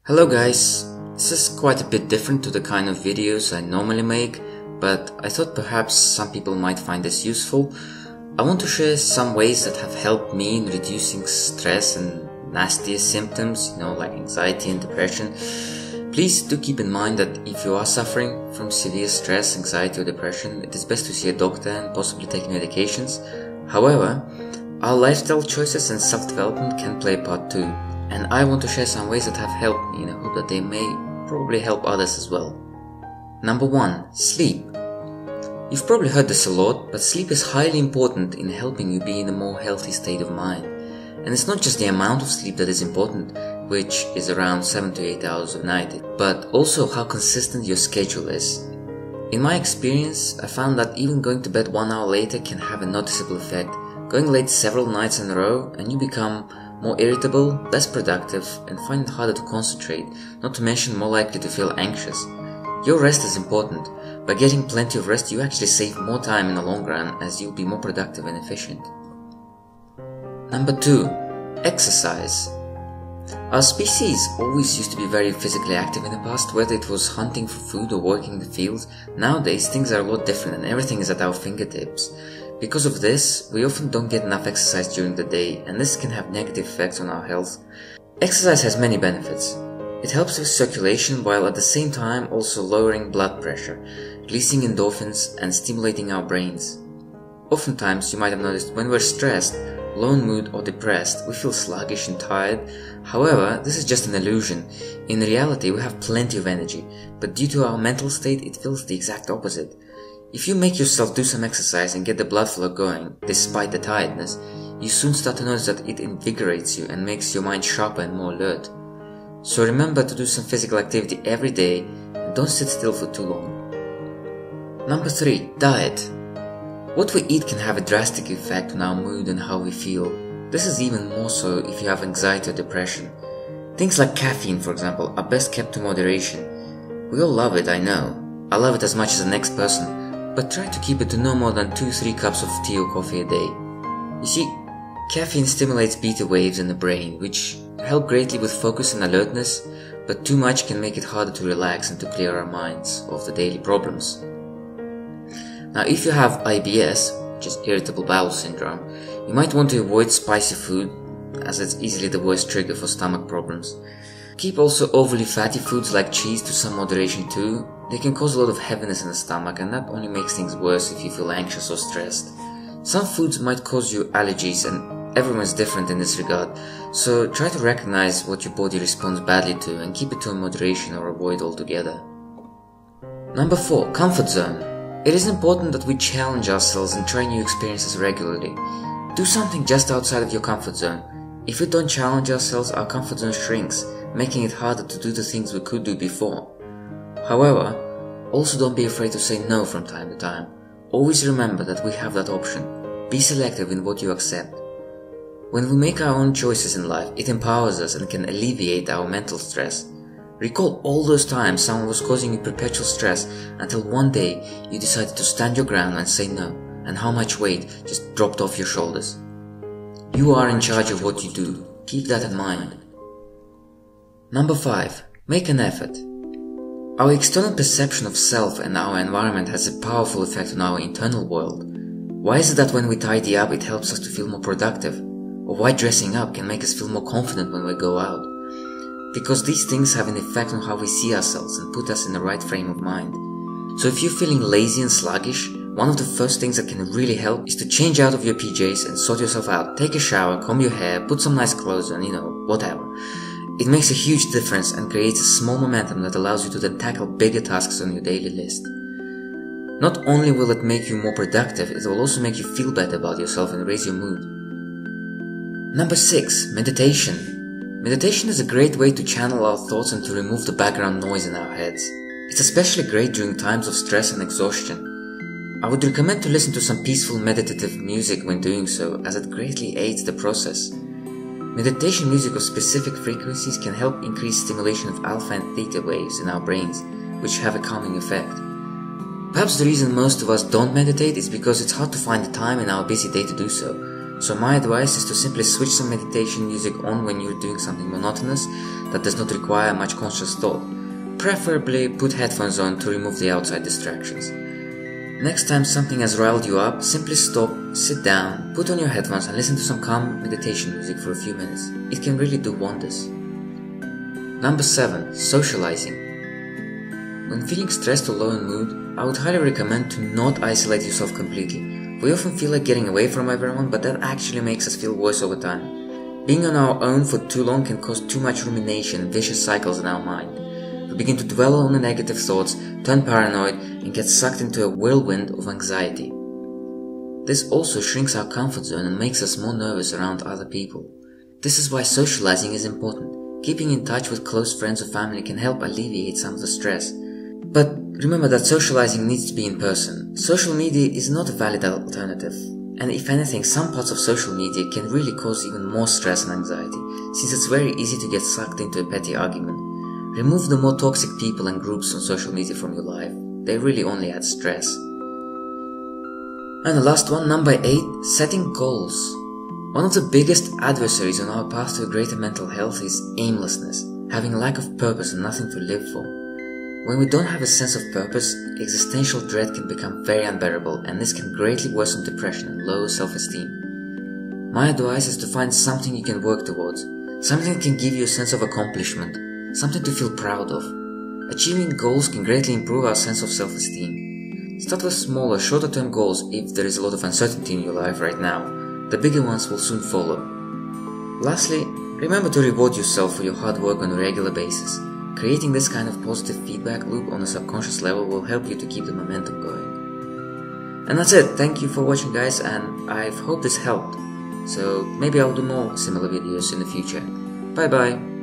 Hello guys, this is quite a bit different to the kind of videos I normally make, but I thought perhaps some people might find this useful. I want to share some ways that have helped me in reducing stress and nastier symptoms, like anxiety and depression. Please do keep in mind that if you are suffering from severe stress, anxiety or depression, it is best to see a doctor and possibly take medications. However, our lifestyle choices and self-development can play a part too. And I want to share some ways that have helped me, and I hope that they may probably help others as well. Number 1. Sleep. You've probably heard this a lot, but sleep is highly important in helping you be in a more healthy state of mind. And it's not just the amount of sleep that is important, which is around 7 to 8 hours a night, but also how consistent your schedule is. In my experience, I found that even going to bed 1 hour later can have a noticeable effect. Going late several nights in a row and you become more irritable, less productive, and find it harder to concentrate, not to mention more likely to feel anxious. Your rest is important. By getting plenty of rest, you actually save more time in the long run, as you'll be more productive and efficient. Number 2. Exercise. Our species always used to be very physically active in the past, whether it was hunting for food or working in the fields. Nowadays, things are a lot different and everything is at our fingertips. Because of this, we often don't get enough exercise during the day, and this can have negative effects on our health. Exercise has many benefits. It helps with circulation while at the same time also lowering blood pressure, releasing endorphins and stimulating our brains. Oftentimes, you might have noticed when we're stressed, low in mood or depressed, we feel sluggish and tired. However, this is just an illusion. In reality, we have plenty of energy, but due to our mental state, it feels the exact opposite. If you make yourself do some exercise and get the blood flow going, despite the tiredness, you soon start to notice that it invigorates you and makes your mind sharper and more alert. So remember to do some physical activity every day and don't sit still for too long. Number 3. Diet. What we eat can have a drastic effect on our mood and how we feel. This is even more so if you have anxiety or depression. Things like caffeine, for example, are best kept to moderation. We all love it, I know. I love it as much as the next person. But try to keep it to no more than 2-3 cups of tea or coffee a day. You see, caffeine stimulates beta waves in the brain, which help greatly with focus and alertness, but too much can make it harder to relax and to clear our minds of the daily problems. Now, if you have IBS, which is irritable bowel syndrome, you might want to avoid spicy food, as it's easily the worst trigger for stomach problems. Keep also overly fatty foods like cheese to some moderation too. They can cause a lot of heaviness in the stomach, and that only makes things worse if you feel anxious or stressed. Some foods might cause you allergies, and everyone's different in this regard, so try to recognize what your body responds badly to and keep it to a moderation or avoid altogether. Number 4. Comfort zone. It is important that we challenge ourselves and try new experiences regularly. Do something just outside of your comfort zone. If we don't challenge ourselves, our comfort zone shrinks, making it harder to do the things we could do before. However, also don't be afraid to say no from time to time. Always remember that we have that option. Be selective in what you accept. When we make our own choices in life, it empowers us and can alleviate our mental stress. Recall all those times someone was causing you perpetual stress until one day you decided to stand your ground and say no, and how much weight just dropped off your shoulders. You are in charge of what you do. Keep that in mind. Number 5. Make an effort. Our external perception of self and our environment has a powerful effect on our internal world. Why is it that when we tidy up it helps us to feel more productive? Or why dressing up can make us feel more confident when we go out? Because these things have an effect on how we see ourselves and put us in the right frame of mind. So if you're feeling lazy and sluggish, one of the first things that can really help is to change out of your PJs and sort yourself out. Take a shower, comb your hair, put some nice clothes on, whatever. It makes a huge difference and creates a small momentum that allows you to then tackle bigger tasks on your daily list. Not only will it make you more productive, it will also make you feel better about yourself and raise your mood. Number 6. Meditation. Meditation is a great way to channel our thoughts and to remove the background noise in our heads. It's especially great during times of stress and exhaustion. I would recommend to listen to some peaceful meditative music when doing so, as it greatly aids the process. Meditation music of specific frequencies can help increase stimulation of alpha and theta waves in our brains, which have a calming effect. Perhaps the reason most of us don't meditate is because it's hard to find the time in our busy day to do so. So my advice is to simply switch some meditation music on when you're doing something monotonous that does not require much conscious thought. Preferably put headphones on to remove the outside distractions. Next time something has riled you up, simply stop, sit down, put on your headphones and listen to some calm meditation music for a few minutes. It can really do wonders. Number 7. Socializing. When feeling stressed or low in mood, I would highly recommend to not isolate yourself completely. We often feel like getting away from everyone, but that actually makes us feel worse over time. Being on our own for too long can cause too much rumination and vicious cycles in our mind. We begin to dwell on the negative thoughts, turn paranoid, and get sucked into a whirlwind of anxiety. This also shrinks our comfort zone and makes us more nervous around other people. This is why socializing is important. Keeping in touch with close friends or family can help alleviate some of the stress. But remember that socializing needs to be in person. Social media is not a valid alternative. And if anything, some parts of social media can really cause even more stress and anxiety, since it's very easy to get sucked into a petty argument. Remove the more toxic people and groups on social media from your life. They really only add stress. And the last one, number 8, setting goals. One of the biggest adversaries on our path to greater mental health is aimlessness, having a lack of purpose and nothing to live for. When we don't have a sense of purpose, existential dread can become very unbearable, and this can greatly worsen depression and lower self-esteem. My advice is to find something you can work towards, something that can give you a sense of accomplishment, something to feel proud of. Achieving goals can greatly improve our sense of self-esteem. Start with smaller, shorter-term goals if there is a lot of uncertainty in your life right now. The bigger ones will soon follow. Lastly, remember to reward yourself for your hard work on a regular basis. Creating this kind of positive feedback loop on a subconscious level will help you to keep the momentum going. And that's it. Thank you for watching, guys, and I hope this helped. So maybe I'll do more similar videos in the future. Bye bye.